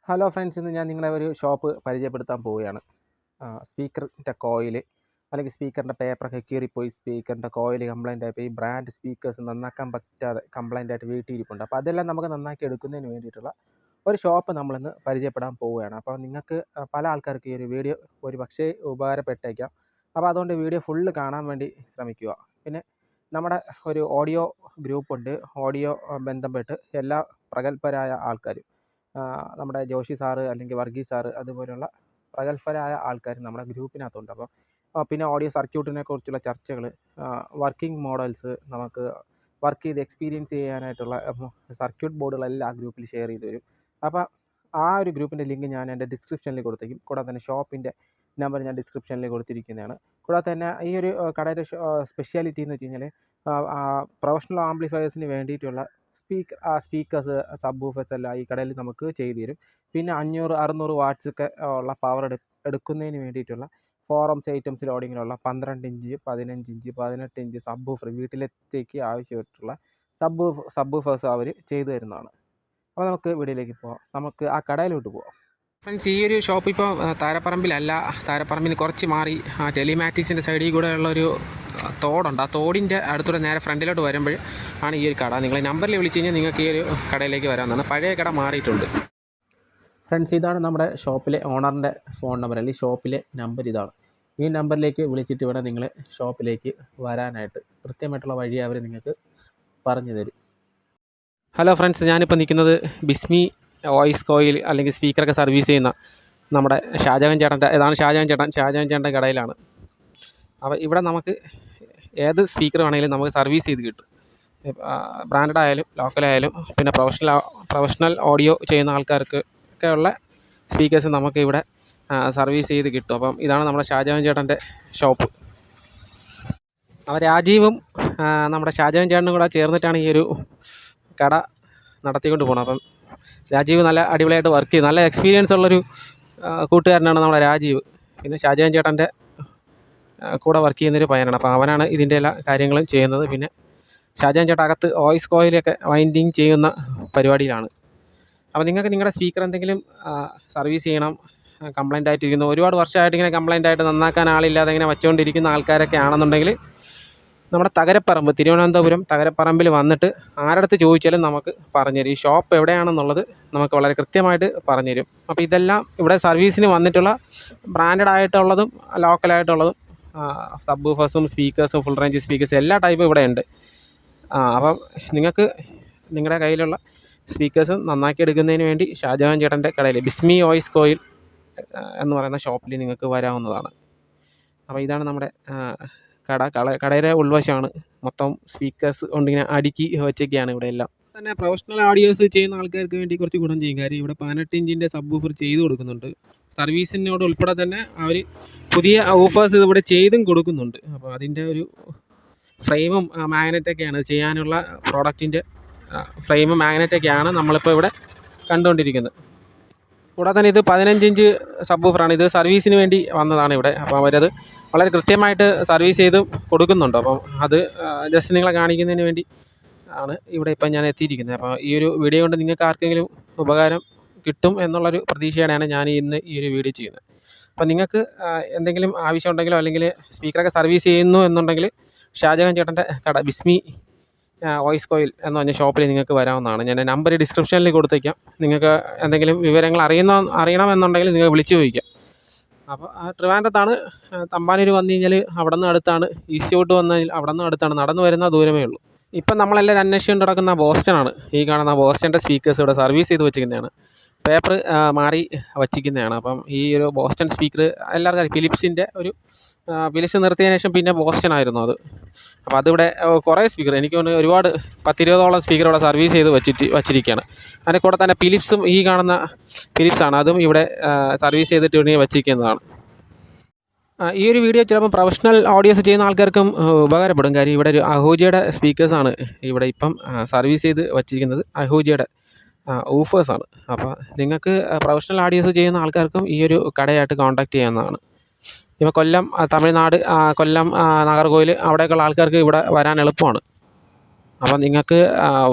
Hello friends, ഇന്ന് ഞാൻ നിങ്ങളെ ഒരു ഷോപ്പ് പരിചയപ്പെടുത്താൻ പോവുകയാണ്. സ്പീക്കറിൻ്റെ കോയിൽ അല്ലെങ്കിൽ സ്പീക്കറിൻ്റെ പേപ്പറൊക്കെ കീറിപ്പോയി, സ്പീക്കറിൻ്റെ കോയിൽ കംപ്ലൈൻ്റ് ആയപ്പോൾ ഈ ബ്രാൻഡ് സ്പീക്കേഴ്സ് നന്നാക്കാൻ പറ്റാതെ കംപ്ലൈൻ്റ് ആയിട്ട് വീട്ടിലിരിപ്പുണ്ട്. അപ്പോൾ അതെല്ലാം നമുക്ക് നന്നാക്കി എടുക്കുന്നതിന് വേണ്ടിയിട്ടുള്ള ഒരു ഷോപ്പ് നമ്മളിന്ന് പരിചയപ്പെടാൻ പോവുകയാണ്. അപ്പോൾ നിങ്ങൾക്ക് പല ആൾക്കാർക്ക് ഈ ഒരു വീഡിയോ ഒരു പക്ഷേ ഉപകാരപ്പെട്ടേക്കാം. അപ്പോൾ അതുകൊണ്ട് വീഡിയോ ഫുള്ള് കാണാൻ വേണ്ടി ശ്രമിക്കുക. പിന്നെ നമ്മുടെ ഒരു ഓഡിയോ ഗ്രൂപ്പുണ്ട്. ഓഡിയോ ബന്ധപ്പെട്ട് എല്ലാ പ്രഗത്ഭരായ ആൾക്കാരും, നമ്മുടെ ജോഷി സാറ് അല്ലെങ്കിൽ വർഗീസ് സാറ് അതുപോലെയുള്ള പ്രഗത്ഭരായ ആൾക്കാർ നമ്മുടെ ഗ്രൂപ്പിനകത്തുണ്ട്. അപ്പോൾ പിന്നെ ഓഡിയോ സർക്യൂട്ടിനെ കുറിച്ചുള്ള ചർച്ചകൾ, വർക്കിംഗ് മോഡൽസ്, നമുക്ക് വർക്ക് ചെയ്ത് എക്സ്പീരിയൻസ് ചെയ്യാനായിട്ടുള്ള സർക്യൂട്ട് ബോർഡുകളെല്ലാം ആ ഗ്രൂപ്പിൽ ഷെയർ ചെയ്ത് വരും. അപ്പോൾ ആ ഒരു ഗ്രൂപ്പിൻ്റെ ലിങ്ക് ഞാൻ എൻ്റെ ഡിസ്ക്രിപ്ഷനിൽ കൊടുത്തേക്കും. കൂടാതെ തന്നെ ഷോപ്പിൻ്റെ നമ്പർ ഞാൻ ഡിസ്ക്രിപ്ഷനിൽ കൊടുത്തിരിക്കുന്നതാണ്. കൂടാതെ തന്നെ ഈ ഒരു കടയുടെ സ്പെഷ്യാലിറ്റി എന്ന് വെച്ച് കഴിഞ്ഞാൽ പ്രൊഫഷണൽ ആംപ്ലിഫയേഴ്സിന് വേണ്ടിയിട്ടുള്ള സ്പീക്കേഴ്സ്, സബ് വൂഫേഴ്സ് എല്ലാം ഈ കടയിൽ നമുക്ക് ചെയ്തു തരും. പിന്നെ 500-600 വാട്ട്സൊക്കെ ഉള്ള പവർ എടുക്കുന്നതിന് വേണ്ടിയിട്ടുള്ള ഫോറംസ് ഐറ്റംസ് ലോഡിങ്ങിലുള്ള 12 inch, 15 inch, 18 inch subwoofer വീട്ടിലേക്ക് ആവശ്യമായിട്ടുള്ള സബ് വൂഫേഴ്സ് അവർ ചെയ്തു തരുന്നതാണ്. അപ്പോൾ നമുക്ക് വീഡിയോയിലേക്ക് പോകാം. നമുക്ക് ആ കടയിലോട്ട് പോകാം. ഫ്രണ്ട്സ്, ഈ ഒരു ഷോപ്പ് ഇപ്പോൾ താരപ്പറമ്പിലല്ല, താരപ്പറമ്പിന് കുറച്ച് മാറി ടെലിമാറ്റിക്സിൻ്റെ സൈഡിൽ കൂടെ ഉള്ളൊരു തോടുണ്ട്. ആ തോടിൻ്റെ അടുത്തൂടെ നേരെ ഫ്രണ്ടിലോട്ട് വരുമ്പോൾ ആണ് ഈ ഒരു കട. നിങ്ങൾ നമ്പറിൽ വിളിച്ച് കഴിഞ്ഞാൽ നിങ്ങൾക്ക് ഈ ഒരു കടയിലേക്ക് വരാവുന്നതാണ്. പഴയ കട മാറിയിട്ടുണ്ട്. ഫ്രണ്ട്സ്, ഇതാണ് നമ്മുടെ ഷോപ്പിലെ ഓണറിൻ്റെ ഫോൺ നമ്പർ, അല്ലെങ്കിൽ ഷോപ്പിലെ നമ്പർ ഇതാണ്. ഈ നമ്പറിലേക്ക് വിളിച്ചിട്ട് വേണം നിങ്ങൾ ഷോപ്പിലേക്ക് വരാനായിട്ട്. കൃത്യമായിട്ടുള്ള വഴി അവർ നിങ്ങൾക്ക് പറഞ്ഞു തരും. ഹലോ ഫ്രണ്ട്സ്, ഞാനിപ്പോൾ നിൽക്കുന്നത് ബിസ്മി വോയിസ് കോയിൽ അല്ലെങ്കിൽ സ്പീക്കറൊക്കെ സർവീസ് ചെയ്യുന്ന നമ്മുടെ ഷാജഹാൻ ചേട്ടൻ്റെ കടയിലാണ്. അപ്പോൾ ഇവിടെ നമുക്ക് ഏത് സ്പീക്കർ വേണമെങ്കിലും നമുക്ക് സർവീസ് ചെയ്ത് കിട്ടും. ബ്രാൻഡഡ് ആയാലും ലോക്കലായാലും പിന്നെ പ്രൊഫഷണൽ ഓഡിയോ ചെയ്യുന്ന ആൾക്കാർക്ക് ഒക്കെ ഉള്ള സ്പീക്കേഴ്സ് നമുക്ക് ഇവിടെ സർവീസ് ചെയ്ത് കിട്ടും. അപ്പം ഇതാണ് നമ്മുടെ ഷാജഹാൻ ചേട്ടൻ്റെ ഷോപ്പ്. രാജീവും നമ്മുടെ ഷാജഹാൻ ചേട്ടനും കൂടെ ചേർന്നിട്ടാണ് ഈ ഒരു കട നടത്തിക്കൊണ്ട് പോകുന്നത്. അപ്പം രാജീവ് നല്ല അടിപൊളിയായിട്ട് വർക്ക് ചെയ്യും. നല്ല എക്സ്പീരിയൻസ് ഉള്ളൊരു കൂട്ടുകാരനാണ് നമ്മുടെ രാജീവ്. പിന്നെ ഷാജഹാൻ ചേട്ടൻ്റെ കൂടെ വർക്ക് ചെയ്യുന്നൊരു പയ്യനാണ്. അപ്പോൾ അവനാണ് ഇതിൻ്റെ എല്ലാ കാര്യങ്ങളും ചെയ്യുന്നത്. പിന്നെ ഷാജഹാൻ ചേട്ടൻ അകത്ത് വോയിസ് കോയിലൊക്കെ വൈൻഡിങ് ചെയ്യുന്ന പരിപാടിയിലാണ്. അപ്പോൾ നിങ്ങൾക്ക് നിങ്ങളുടെ സ്പീക്കർ എന്തെങ്കിലും സർവീസ് ചെയ്യണം, കംപ്ലൈൻ്റ് ആയിട്ടിരിക്കുന്നു, ഒരുപാട് വർഷമായിട്ട് ഇങ്ങനെ കംപ്ലൈൻ്റ് ആയിട്ട് നന്നാക്കാൻ ആളില്ലാതെ ഇങ്ങനെ വെച്ചുകൊണ്ടിരിക്കുന്ന ആൾക്കാരൊക്കെ ആണെന്നുണ്ടെങ്കിൽ നമ്മുടെ തിരുവനന്തപുരം തകരപ്പറമ്പിൽ വന്നിട്ട് ആരടുത്ത് ചോദിച്ചാലും നമുക്ക് പറഞ്ഞുതരും. ഈ ഷോപ്പ് എവിടെയാണെന്നുള്ളത് നമുക്ക് വളരെ കൃത്യമായിട്ട് പറഞ്ഞുതരും. അപ്പോൾ ഇതെല്ലാം ഇവിടെ സർവീസിന് വന്നിട്ടുള്ള ബ്രാൻഡഡ് ആയിട്ടുള്ളതും ലോക്കലായിട്ടുള്ളതും സബ് വൂഫേഴ്സും സ്പീക്കേഴ്സും ഫുൾ റേഞ്ച് സ്പീക്കേഴ്സും എല്ലാ ടൈപ്പും ഇവിടെ ഉണ്ട്. അപ്പം നിങ്ങൾക്ക് നിങ്ങളുടെ കയ്യിലുള്ള സ്പീക്കേഴ്സ് നന്നാക്കി എടുക്കുന്നതിന് വേണ്ടി ഷാജഹാൻ ചേട്ടൻ്റെ കടയിൽ ബിസ്മി വോയിസ് കോയിൽ എന്ന് പറയുന്ന ഷോപ്പിൽ നിങ്ങൾക്ക് വരാവുന്നതാണ്. അപ്പോൾ ഇതാണ് നമ്മുടെ കടയുടെ ഉൾവശമാണ്. മൊത്തം സ്പീക്കേഴ്സ് കൊണ്ടിങ്ങനെ അടുക്കി വെച്ചൊക്കെയാണ് ഇവിടെ എല്ലാം. തന്നെ പ്രൊഫഷണൽ ഓഡിയോസ് ചെയ്യുന്ന ആൾക്കാർക്ക് വേണ്ടി കുറച്ച് ഗുണം ചെയ്യും. കാര്യം ഇവിടെ 18 ഇഞ്ചിൻ്റെ സബ് വൂഫർ ചെയ്ത് കൊടുക്കുന്നുണ്ട്. സർവീസിനോട് ഉൾപ്പെടെ തന്നെ അവർ പുതിയ ഓഫേഴ്സ് ഇവിടെ ചെയ്തും കൊടുക്കുന്നുണ്ട്. അപ്പോൾ അതിൻ്റെ ഒരു ഫ്രെയിമും മാഗ്നറ്റൊക്കെയാണ് ചെയ്യാനുള്ള പ്രോഡക്റ്റിൻ്റെ ഫ്രെയിമും മാഗ്നറ്റൊക്കെയാണ് നമ്മളിപ്പോൾ ഇവിടെ കണ്ടുകൊണ്ടിരിക്കുന്നത്. കൂടാതെ തന്നെ ഇത് 15 ഇഞ്ച് സബ് വൂഫറാണ്. ഇത് സർവീസിന് വേണ്ടി വന്നതാണ് ഇവിടെ. അപ്പോൾ അവരത് വളരെ കൃത്യമായിട്ട് സർവീസ് ചെയ്ത് കൊടുക്കുന്നുണ്ട്. അപ്പം അത് ജസ്റ്റ് നിങ്ങളെ കാണിക്കുന്നതിന് വേണ്ടി ആണ് ഇവിടെ ഇപ്പം ഞാൻ എത്തിയിരിക്കുന്നത്. അപ്പോൾ ഈ ഒരു വീഡിയോ കൊണ്ട് നിങ്ങൾക്ക് ആർക്കെങ്കിലും ഉപകാരം കിട്ടും എന്നുള്ളൊരു പ്രതീക്ഷയോടെയാണ് ഞാൻ ഇന്ന് ഈ ഒരു വീഡിയോ ചെയ്യുന്നത്. അപ്പോൾ നിങ്ങൾക്ക് എന്തെങ്കിലും ആവശ്യമുണ്ടെങ്കിലോ അല്ലെങ്കിൽ സ്പീക്കറൊക്കെ സർവീസ് ചെയ്യുന്നു എന്നുണ്ടെങ്കിൽ ഷാജഹാൻ ചേട്ടൻ്റെ കട ബിസ്മി വോയിസ് കോയിൽ എന്ന് പറഞ്ഞ ഷോപ്പിൽ നിങ്ങൾക്ക് വരാവുന്നതാണ്. ഞാൻ നമ്പർ ഡിസ്ക്രിപ്ഷനിൽ കൊടുത്തേക്കാം. നിങ്ങൾക്ക് എന്തെങ്കിലും വിവരങ്ങൾ അറിയണമെന്നുണ്ടെങ്കിൽ നിങ്ങൾ വിളിച്ചു ചോദിക്കാം. അപ്പോൾ ട്രിവാൻഡ്രത്താണ്. തമ്പാനൂർ വന്നു കഴിഞ്ഞാൽ അവിടെ നിന്ന് അടുത്താണ്. ഈസ്റ്റോട്ട് വന്നാൽ അവിടെ നിന്ന് അടുത്താണ്. നടന്നു വരുന്ന ദൂരമേ ഉള്ളൂ. ഇപ്പം നമ്മളെല്ലാം അന്വേഷിച്ചുകൊണ്ട് നടക്കുന്ന ബോസ്റ്റനാണ്. ഈ കാണുന്ന ബോസ്റ്റൻ്റെ സ്പീക്കേഴ്സ് ഇവിടെ സർവീസ് ചെയ്ത് വെച്ചിരിക്കുന്നതാണ്. പേപ്പർ മാറി വച്ചിരിക്കുന്നതാണ്. അപ്പം ഈ ഒരു ബോസ്റ്റൺ സ്പീക്കർ എല്ലാവർക്കും അറിയാം. ഫിലിപ്സ് നിർത്തിയതിനു ശേഷം പിന്നെ ബോസ്റ്റൺ ആയിരുന്നു അത്. അപ്പോൾ അതിവിടെ കുറേ സ്പീക്കർ, എനിക്ക് തോന്നുന്നു ഒരുപാട് 10-20ഓളം സ്പീക്കർ ഇവിടെ സർവീസ് ചെയ്ത് വച്ചിരിക്കുകയാണ്. അതിൻ്റെ കൂടെ തന്നെ ഫിലിപ്സും, ഈ കാണുന്ന ഫിലിപ്സാണ്, അതും ഇവിടെ സർവീസ് ചെയ്തിട്ട് ഇവിടെ വച്ചിരിക്കുന്നതാണ്. ഈ ഒരു വീഡിയോ ചിലപ്പോൾ പ്രൊഫഷണൽ ഓഡിയോസ് ചെയ്യുന്ന ആൾക്കാർക്കും ഉപകാരപ്പെടും. കാര്യം ഇവിടെ ഒരു അഹൂജയുടെ സ്പീക്കേഴ്സാണ് ഇവിടെ ഇപ്പം സർവീസ് ചെയ്ത് വച്ചിരിക്കുന്നത്. അഹൂജയുടെ ഊഫേഴ്സാണ്. അപ്പോൾ നിങ്ങൾക്ക് പ്രൊഫഷണൽ ഓഡിയോസ് ചെയ്യുന്ന ആൾക്കാർക്കും ഈ ഒരു കടയായിട്ട് കോൺടാക്റ്റ് ചെയ്യാവുന്നതാണ്. ഇപ്പോൾ കൊല്ലം, തമിഴ്നാട്, കൊല്ലം, നാഗർകോവിൽ അവിടെയൊക്കെയുള്ള ആൾക്കാർക്ക് ഇവിടെ വരാൻ എളുപ്പമാണ്. അപ്പോൾ നിങ്ങൾക്ക്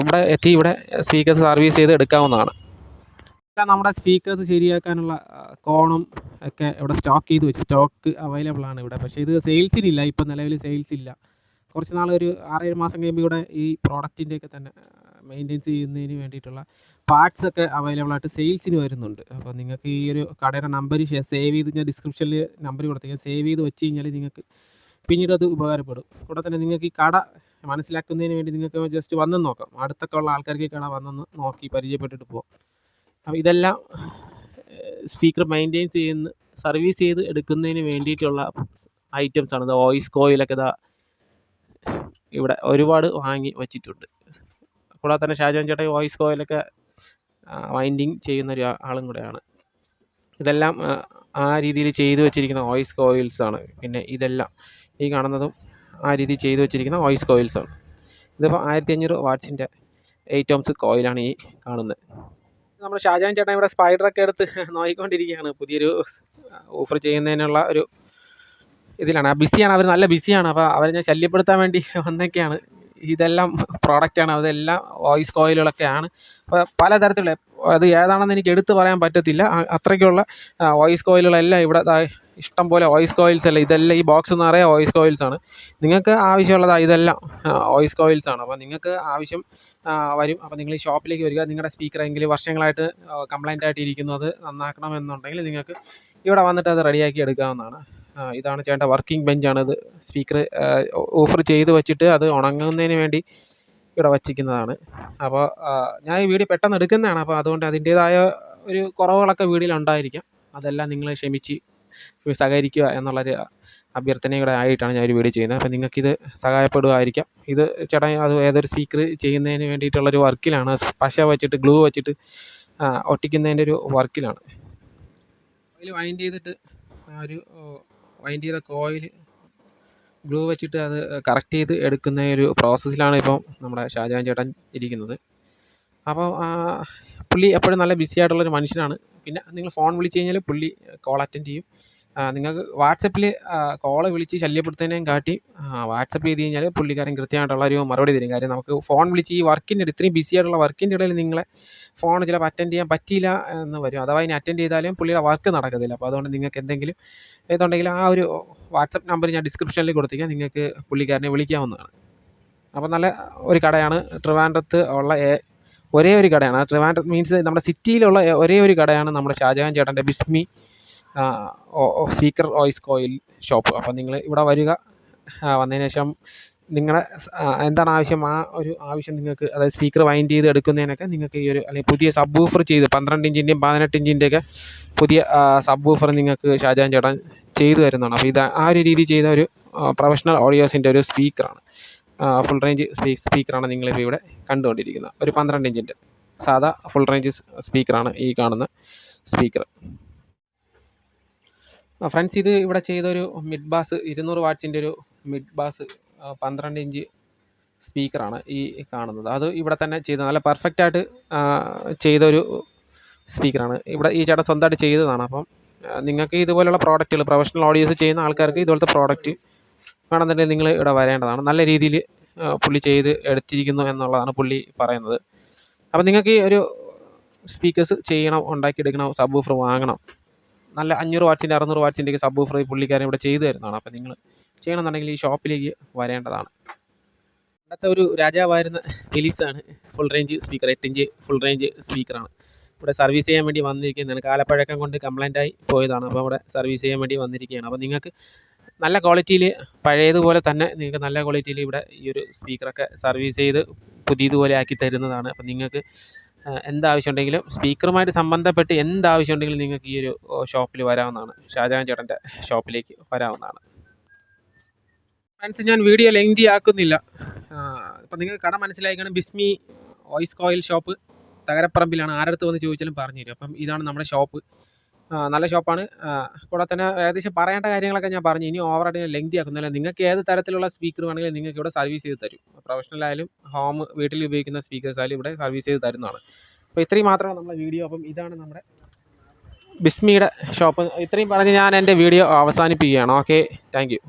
ഇവിടെ സ്പീക്കേഴ്സ് സർവീസ് ചെയ്ത് എടുക്കാവുന്നതാണ്. നമ്മുടെ സ്പീക്കേഴ്സ് ശരിയാക്കാനുള്ള കോണും ഒക്കെ ഇവിടെ സ്റ്റോക്ക് ചെയ്ത് വെച്ച് സ്റ്റോക്ക് അവൈലബിൾ ആണ് ഇവിടെ. പക്ഷേ ഇത് സെയിൽസിനില്ല, ഇപ്പം നിലവിൽ സെയിൽസ് ഇല്ല. കുറച്ച് നാൾ ഒരു 6-7 മാസം കഴിയുമ്പോൾ ഇവിടെ ഈ പ്രോഡക്റ്റിൻ്റെയൊക്കെ തന്നെ മെയിൻറ്റെയിൻസ് ചെയ്യുന്നതിന് വേണ്ടിയിട്ടുള്ള പാർട്സൊക്കെ അവൈലബിൾ ആയിട്ട് സെയിൽസിന് വരുന്നുണ്ട്. അപ്പോൾ നിങ്ങൾക്ക് ഈ ഒരു കടയുടെ നമ്പർ സേവ് ചെയ്ത് ഞാൻ ഡിസ്ക്രിപ്ഷനിൽ നമ്പർ കൊടുത്തേക്കാം. സേവ് ചെയ്ത് വെച്ച് കഴിഞ്ഞാൽ നിങ്ങൾക്ക് പിന്നീട് അത് ഉപകാരപ്പെടും. കൂടെ തന്നെ നിങ്ങൾക്ക് ഈ കട മനസ്സിലാക്കുന്നതിന് വേണ്ടി നിങ്ങൾക്ക് ജസ്റ്റ് വന്ന് നോക്കാം. അടുത്തൊക്കെ ഉള്ള ആൾക്കാർക്ക് ഈ കട വന്നൊന്ന് നോക്കി പരിചയപ്പെട്ടിട്ട് പോകാം. അപ്പോൾ ഇതെല്ലാം സ്പീക്കർ മെയിൻറ്റെയിൻ ചെയ്യുന്ന സർവീസ് ചെയ്ത് എടുക്കുന്നതിന് വേണ്ടിയിട്ടുള്ള ഐറ്റംസാണ്. ഇത് വോയിസ് കോയിലൊക്കെ ഇതാ ഇവിടെ ഒരുപാട് വാങ്ങി വച്ചിട്ടുണ്ട്. കൂടാതെ തന്നെ ഷാജോൻ ചേട്ടൻ വോയിസ് കോയിലൊക്കെ വൈൻഡിങ് ചെയ്യുന്ന ഒരു ആളും കൂടെയാണ്. ഇതെല്ലാം ആ രീതിയിൽ ചെയ്തു വെച്ചിരിക്കുന്ന വോയിസ് കോയിൽസാണ്. പിന്നെ ഇതെല്ലാം ഈ കാണുന്നതും ആ രീതിയിൽ ചെയ്തു വെച്ചിരിക്കുന്ന വോയിസ് കോയിൽസാണ്. ഇതിപ്പോൾ 1500 വാട്ട്സിൻ്റെ 8 ohms കോയിലാണ് ഈ കാണുന്നത്. നമ്മുടെ ഷാജാൻ ചേട്ടൻ ഇവിടെ സ്പൈഡറൊക്കെ എടുത്ത് നോക്കിക്കൊണ്ടിരിക്കുകയാണ്. പുതിയൊരു ഓഫർ ചെയ്യുന്നതിനുള്ള ഒരു ഇതിലാണ്. ബിസിയാണ്, അവർ നല്ല ബിസിയാണ്. അപ്പോൾ അവരെ ഞാൻ ശല്യപ്പെടുത്താൻ വേണ്ടി വന്നൊക്കെയാണ്. ഇതെല്ലാം പ്രോഡക്റ്റാണ്, അതെല്ലാം വോയിസ് കോയിലുകളൊക്കെയാണ്. അപ്പോൾ പലതരത്തിലുള്ള, അത് ഏതാണെന്ന് എനിക്ക് എടുത്ത് പറയാൻ പറ്റത്തില്ല, അത്രയ്ക്കുള്ള വോയിസ് കോയിലുകളെല്ലാം ഇവിടെ ഇഷ്ടം പോലെ വോയിസ് കോയിൽസ് അല്ല, ഇതെല്ലാം ഈ ബോക്സ് നിറയെ വോയിസ് കോയിൽസാണ്. നിങ്ങൾക്ക് ആവശ്യമുള്ളതാണ് ഇതെല്ലാം വോയിസ് കോയിൽസാണ്. അപ്പോൾ നിങ്ങൾക്ക് ആവശ്യം വരും. അപ്പോൾ നിങ്ങൾ ഈ ഷോപ്പിലേക്ക് വരിക. നിങ്ങളുടെ സ്പീക്കർ എങ്കിലും വർഷങ്ങളായിട്ട് കംപ്ലൈൻ്റ് ആയിട്ട് ഇരിക്കുന്നു, അത് നന്നാക്കണമെന്നുണ്ടെങ്കിൽ നിങ്ങൾക്ക് ഇവിടെ വന്നിട്ട് അത് റെഡിയാക്കി എടുക്കാവുന്നതാണ്. ഇതാണ് ചേട്ടൻ്റെ വർക്കിംഗ് ബെഞ്ചാണ്. ഇത് സ്പീക്കർ ഓഫർ ചെയ്ത് വെച്ചിട്ട് അത് ഉണങ്ങുന്നതിന് വേണ്ടി ഇവിടെ വച്ചിരിക്കുന്നതാണ്. അപ്പോൾ ഞാൻ ഈ വീഡിയോ പെട്ടെന്ന് എടുക്കുന്നതാണ്. അപ്പോൾ അതുകൊണ്ട് അതിൻ്റേതായ ഒരു കുറവുകളൊക്കെ വീഡിയോയിൽ ഉണ്ടായിരിക്കാം. അതെല്ലാം നിങ്ങൾ ക്ഷമിച്ച് സഹകരിക്കുക എന്നുള്ളൊരു അഭ്യർത്ഥനയുടെ ആയിട്ടാണ് ഞാൻ ഒരു വീഡിയോ ചെയ്യുന്നത്. അപ്പോൾ നിങ്ങൾക്കിത് സഹായപ്പെടുമായിരിക്കാം. ഇത് ചേട്ടൻ അത് ഏതൊരു സ്പീക്കർ ചെയ്യുന്നതിന് വേണ്ടിയിട്ടുള്ളൊരു വർക്കിലാണ്. പശ വെച്ചിട്ട് ഗ്ലൂ വെച്ചിട്ട് ഒട്ടിക്കുന്നതിൻ്റെ ഒരു വർക്കിലാണ്. അതിൽ വൈൻഡ് ചെയ്തിട്ട് ഒരു വൈൻഡ് ചെയ്ത കോയിൽ ഗ്ലൂ വെച്ചിട്ട് അത് കറക്റ്റ് ചെയ്ത് എടുക്കുന്ന ഒരു പ്രോസസ്സിലാണ് ഇപ്പം നമ്മുടെ ഷാജാൻ ചേട്ടൻ ഇരിക്കുന്നത്. അപ്പോൾ പുള്ളി എപ്പോഴും നല്ല ബിസി ആയിട്ടുള്ളൊരു മനുഷ്യനാണ്. പിന്നെ നിങ്ങൾ ഫോൺ വിളിച്ച് കഴിഞ്ഞാൽ പുള്ളി കോൾ അറ്റൻഡ് ചെയ്യും. നിങ്ങൾക്ക് വാട്സപ്പിൽ കോള് വിളിച്ച് ശല്യപ്പെടുത്തുന്നതിനേയും കാട്ടി വാട്സപ്പ് ചെയ്ത് കഴിഞ്ഞാൽ പുള്ളിക്കാരൻ കൃത്യമായിട്ടുള്ള ഒരു മറുപടി തരും. കാര്യം നമുക്ക് ഫോൺ വിളിച്ച് ഈ വർക്കിൻ്റെ ഇത്രയും ബിസി ആയിട്ടുള്ള വർക്കിൻ്റെ ഇടയിൽ നിങ്ങളെ ഫോൺ ചിലപ്പോൾ അറ്റൻഡ് ചെയ്യാൻ പറ്റിയില്ല എന്ന് വരും. അഥവാ ഇനി അറ്റൻഡ് ചെയ്താലും പുള്ളിയുടെ വർക്ക് നടക്കത്തില്ല. അപ്പോൾ അതുകൊണ്ട് നിങ്ങൾക്ക് എന്തെങ്കിലും ഇതുണ്ടെങ്കിൽ ആ ഒരു വാട്സപ്പ് നമ്പർ ഞാൻ ഡിസ്ക്രിപ്ഷനിൽ കൊടുത്തേക്കാം, നിങ്ങൾക്ക് പുള്ളിക്കാരനെ വിളിക്കാവുന്നതാണ്. അപ്പോൾ നല്ല ഒരു കടയാണ്. ട്രിവാൻഡ്രത്ത് ഉള്ള ഒരേ ഒരു കടയാണ്. ട്രിവാൻഡ്രം മീൻസ് നമ്മുടെ സിറ്റിയിലുള്ള ഒരേ ഒരു കടയാണ് നമ്മുടെ ഷാജഹാൻ ചേട്ടൻ്റെ ബിസ്മി സ്പീക്കർ വോയിസ് കോയിൽ ഷോപ്പ്. അപ്പോൾ നിങ്ങൾ ഇവിടെ വരിക. വന്നതിന് ശേഷം നിങ്ങളുടെ എന്താണ് ആവശ്യം, ആ ഒരു ആവശ്യം നിങ്ങൾക്ക്, അതായത് സ്പീക്കർ വൈൻഡ് ചെയ്ത് എടുക്കുന്നതിനൊക്കെ നിങ്ങൾക്ക് ഈ ഒരു അല്ലെങ്കിൽ പുതിയ സബ് വൂഫർ ചെയ്ത് 12 ഇഞ്ചിൻ്റെയും 18 ഇഞ്ചിൻ്റെയൊക്കെ പുതിയ സബ് വൂഫർ നിങ്ങൾക്ക് ഷാജഹാൻ ചേട്ടൻ ചെയ്തു തരുന്നതാണ്. അപ്പോൾ ഇത് ആ ഒരു രീതി ചെയ്ത ഒരു പ്രൊഫഷണൽ ഓഡിയോസിൻ്റെ ഒരു സ്പീക്കറാണ്. ഫുൾ റേഞ്ച് സ്പീക്കറാണ് നിങ്ങളിപ്പോൾ ഇവിടെ കണ്ടുകൊണ്ടിരിക്കുന്നത്. ഒരു 12 ഇഞ്ചിൻ്റെ സാധാ ഫുൾ റേഞ്ച് സ്പീക്കറാണ് ഈ കാണുന്ന സ്പീക്കർ. ഫ്രണ്ട്സ്, ഇത് ഇവിടെ ചെയ്തൊരു മിഡ് ബാസ് 200 വാട്ട്സിൻ്റെ ഒരു മിഡ് ബാസ് 12 ഇഞ്ച് സ്പീക്കറാണ് ഈ കാണുന്നത്. അത് ഇവിടെ തന്നെ ചെയ്ത നല്ല പെർഫെക്റ്റായിട്ട് ചെയ്തൊരു സ്പീക്കറാണ്. ഇവിടെ ഈ ചേട്ടൻ സ്വന്തമായിട്ട് ചെയ്തതാണ്. അപ്പം നിങ്ങൾക്ക് ഇതുപോലുള്ള പ്രോഡക്റ്റുകൾ, പ്രൊഫഷണൽ ഓഡിയോസ് ചെയ്യുന്ന ആൾക്കാർക്ക് ഇതുപോലത്തെ പ്രോഡക്റ്റ് വേണമെന്നുണ്ടെങ്കിൽ നിങ്ങൾ ഇവിടെ വരേണ്ടതാണ്. നല്ല രീതിയിൽ പുള്ളി ചെയ്ത് എടുത്തിരിക്കുന്നു എന്നുള്ളതാണ് പുള്ളി പറയുന്നത്. അപ്പം നിങ്ങൾക്ക് ഈ ഒരു സ്പീക്കേഴ്സ് ചെയ്യണം, ഉണ്ടാക്കിയെടുക്കണം, സബ് വൂഫർ വാങ്ങണം, നല്ല 500 വാട്ട്സിൻ്റെ 600 വാട്ട്സിൻ്റെയൊക്കെ സബ് വൂഫർ പുള്ളിക്കാരൻ ഇവിടെ ചെയ്തു തരുന്നതാണ്. അപ്പോൾ നിങ്ങൾ ചെയ്യണമെന്നുണ്ടെങ്കിൽ ഈ ഷോപ്പിലേക്ക് വരേണ്ടതാണ്. അടുത്ത ഒരു രാജാവായിരുന്ന ഫിലിപ്സാണ് full range speaker, 8 inch full range സ്പീക്കറാണ്. ഇവിടെ സർവീസ് ചെയ്യാൻ വേണ്ടി വന്നിരിക്കുന്നതാണ്. കാലപ്പഴക്കം കൊണ്ട് കംപ്ലൈൻ്റായി പോയതാണ്. അപ്പോൾ ഇവിടെ സർവീസ് ചെയ്യാൻ വേണ്ടി വന്നിരിക്കുകയാണ്. അപ്പോൾ നിങ്ങൾക്ക് നല്ല ക്വാളിറ്റിയിൽ, പഴയതുപോലെ തന്നെ നിങ്ങൾക്ക് നല്ല ക്വാളിറ്റിയിൽ ഇവിടെ ഈ ഒരു സ്പീക്കറൊക്കെ സർവീസ് ചെയ്ത് പുതിയതുപോലെ ആക്കി തരുന്നതാണ്. അപ്പം നിങ്ങൾക്ക് എന്താവശ്യമുണ്ടെങ്കിലും സ്പീക്കറുമായിട്ട് സംബന്ധപ്പെട്ട് എന്താവശ്യമുണ്ടെങ്കിലും നിങ്ങൾക്ക് ഈ ഒരു ഷോപ്പിൽ വരാവുന്നതാണ്. ഷാജഹാൻ ചേട്ടൻ്റെ ഷോപ്പിലേക്ക് വരാവുന്നതാണ്. ഫ്രണ്ട്സ്, ഞാൻ വീഡിയോ ലെങ്തി ആക്കുന്നില്ല. അപ്പം നിങ്ങൾ കട മനസ്സിലാക്കണം. ബിസ്മി വോയിസ് കോയിൽ ഷോപ്പ് തകരപ്പറമ്പിലാണ്. ആരടുത്ത് വന്ന് ചോദിച്ചാലും പറഞ്ഞു തരും. അപ്പം ഇതാണ് നമ്മുടെ ഷോപ്പ്. നല്ല ഷോപ്പാണ്. കൂടെ തന്നെ ഏകദേശം പറയേണ്ട കാര്യങ്ങളൊക്കെ ഞാൻ പറഞ്ഞു. ഇനി ഓവറായിട്ട് ഞാൻ ലെങ്തി ആക്കുന്നില്ല. നിങ്ങൾക്ക് ഏത് തരത്തിലുള്ള സ്പീക്കർ വേണമെങ്കിലും നിങ്ങൾക്ക് ഇവിടെ സർവീസ് ചെയ്ത് തരും. പ്രൊഫഷണൽ ആയാലും ഹോം വീട്ടിൽ ഉപയോഗിക്കുന്ന സ്പീക്കേഴ്സ് ആയാലും ഇവിടെ സർവീസ് ചെയ്ത് തരുന്നതാണ്. അപ്പോൾ ഇത്രയും മാത്രമാണ് നമ്മുടെ വീഡിയോ. അപ്പം ഇതാണ് നമ്മുടെ ബിസ്മിയുടെ ഷോപ്പ്. ഇത്രയും പറഞ്ഞ് ഞാൻ എൻ്റെ വീഡിയോ അവസാനിപ്പിക്കുകയാണ്. Okay, thank you.